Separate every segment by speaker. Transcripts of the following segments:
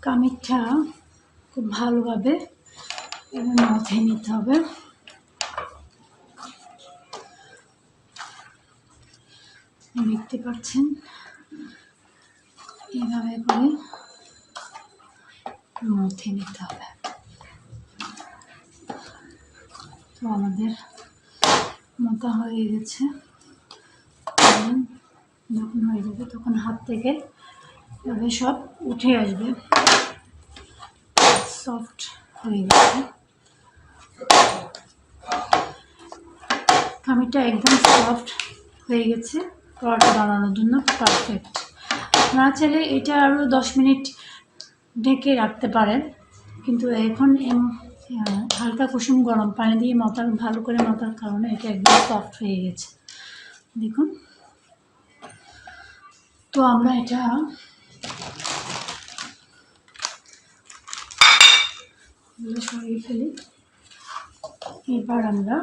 Speaker 1: কামিজটা খুব ভালোভাবে মথে নিতে হবে। দেখতে পাচ্ছেন এভাবে করে মথে নিতে হবে। তো আমাদের মথা হয়ে গেছে। যখন হয়ে যাবে তখন হাত থেকে এভাবে সব উঠে আসবে, সফট হয়ে গেছে। কামিজটা একদম সফট হয়ে গেছে, পরোটা বানানোর জন্য পারফেক্ট। আপনারা চাইলে এটা আরও 10 মিনিট ঢেকে রাখতে পারেন, কিন্তু এখন হালকা কুসুম গরম পানি দিয়ে ভালো করে মতার কারণে এটা একদম সফট হয়ে গেছে। দেখুন, তো আমরা এটা সরিয়ে ফেলি। এবার আমরা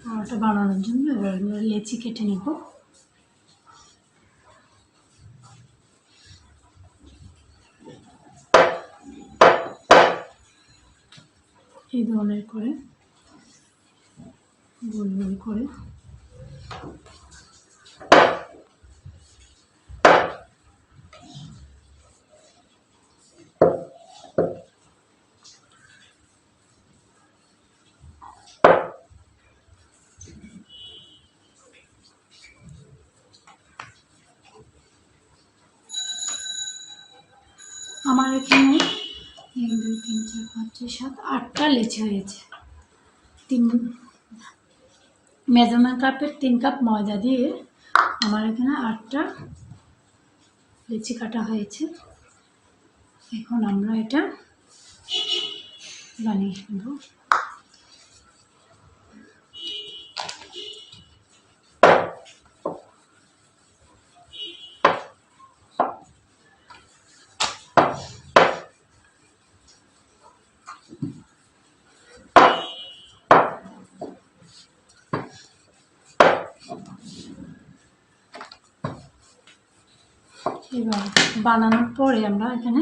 Speaker 1: পরোটা বানানোর জন্য এবার আমরা লেচি কেটে নিব। এই ধরনের করে গোল গোল করে আমার এখানে 1 2 3 4 5 6 7 8টা লেচি হয়েছে। 3 মেজারমেন্ট কাপের 3 কাপ ময়দা দিয়ে আমার এখানে 8টা লেচি কাটা হয়েছে। এখন আমরা এটা বানিয়ে নেব। এবার বানানোর পরে আমরা এখানে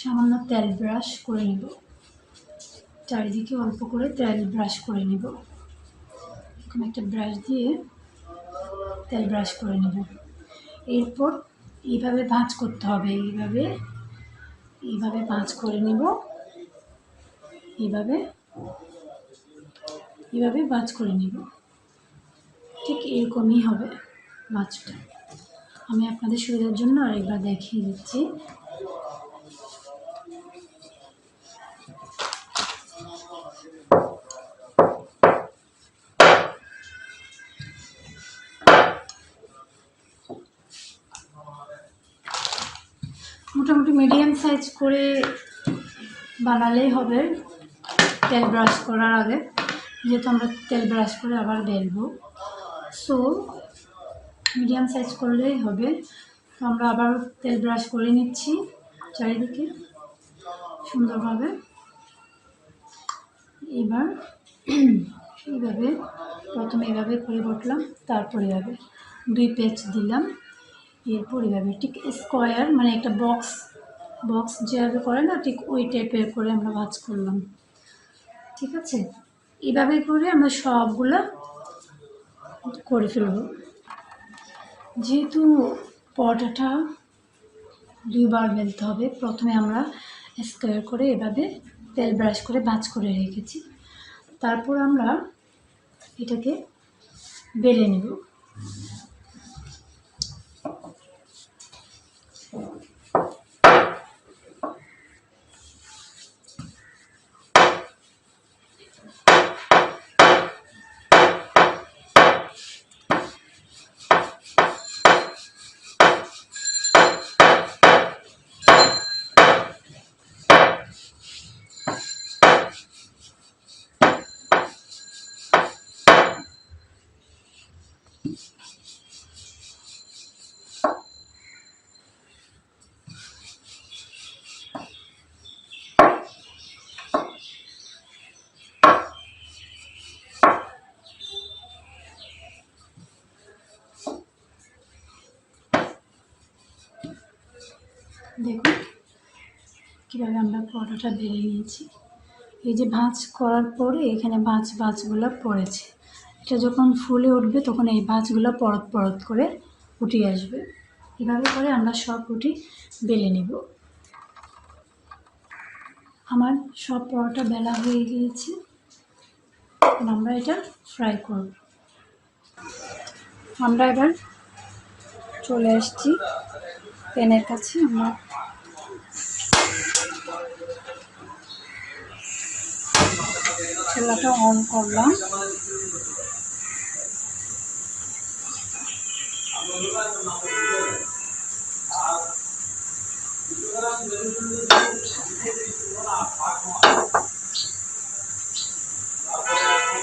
Speaker 1: সামান্য তেল ব্রাশ করে নিব, চারিদিকে অল্প করে তেল ব্রাশ করে নিব। এখানে একটা ব্রাশ দিয়ে তেল ব্রাশ করে নিব। এরপর এইভাবে ভাঁজ করতে হবে, এইভাবে ভাঁজ করে নিব। এইভাবে ভাঁজ করে নিব, ঠিক এরকমই হবে ভাঁজটা। আমি আপনাদের সুবিধার জন্য আরেকবার দেখিয়ে দিচ্ছি। মোটামুটি মিডিয়াম সাইজ করে বানালেই হবে তেল ব্রাশ করার আগে, যেহেতু আমরা তেল ব্রাশ করে আবার বেলবো, সো মিডিয়াম সাইজ করলেই হবে। তো আমরা আবার তেল ব্রাশ করে নিচ্ছি চারিদিকে সুন্দরভাবে। এবার এইভাবে প্রথমে এভাবে করে বটলাম, তারপর এভাবে 2 পেঁচ দিলাম। এরপর এভাবে ঠিক স্কোয়ার, মানে একটা বক্স যেভাবে করে না, ঠিক ওই টাইপের করে আমরা ভাঁজ করলাম। ঠিক আছে, এভাবে করে আমরা সবগুলো করে ফেলব। যেহেতু পরোটাটা 2 বার বেলতে হবে, প্রথমে আমরা স্কোয়ার করে এভাবে তেল ব্রাশ করে ভাঁজ করে রেখেছি, তারপর আমরা এটাকে বেলে নেব। দেখুন কীভাবে আমরা পরোটাটা বেলে নিয়েছি। এই যে ভাঁজ করার পরে এখানে ভাঁজগুলো পড়েছে, এটা যখন ফুলে উঠবে তখন এই ভাঁজগুলো পরত পরত করে উঠে আসবে। এভাবে করে আমরা সব রুটি বেলে নিব। আমার সব পরোটা বেলা হয়ে গিয়েছে, এখন আমরা এটা ফ্রাই করব। আমরা এবার চলে আসছি প্যানের কাছে। আমরা চুলাটা অন করলাম।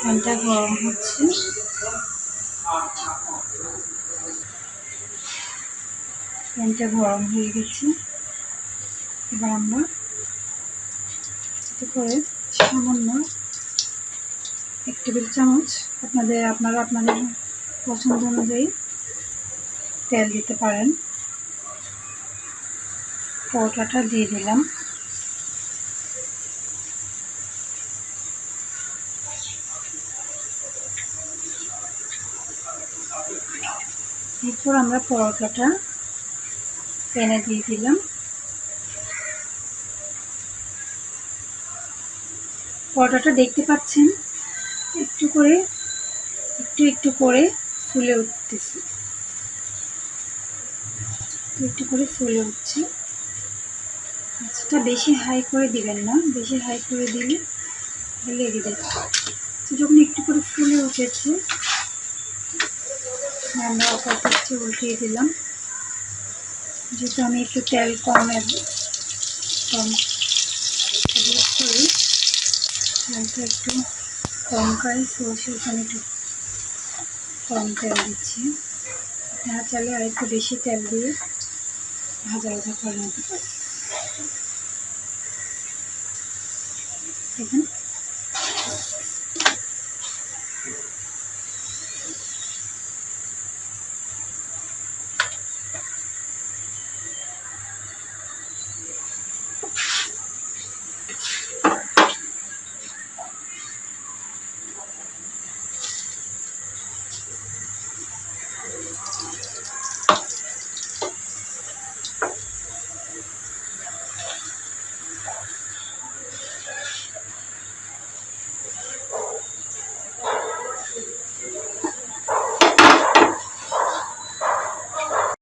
Speaker 1: প্যানটা গরম হচ্ছে, প্যানটা গরম হয়ে গেছে। এবার আমরা এতে করে সামান্য 1 টেবিল চামচ আপনারা আপনাদের পছন্দ অনুযায়ী তেল দিতে পারেন। পরোটাটা দিয়ে দিলাম। এরপর আমরা পরোটাটা প্যানে দিয়ে দিলাম। পরোটাটা দেখতে পাচ্ছেন একটু একটু করে ফুলে উঠতেছে, একটু করে ফুলে উঠছে। আঁচটা বেশি হাই করে দিবেন না, বেশি হাই করে দিলে লেগে যাবে। যখন একটু করে ফুলে উঠেছে আমরা অপর পাশে উল্টিয়ে দিলাম। যেহেতু আমি একটু তেল কম ইউজ করি, তেলটা একটু কম খাই, সেখানে একটু কম তেল দিচ্ছি। আপনারা চাইলে আর একটু বেশি তেল দিয়ে ভাজা করে নিতে পারেন। দেখুন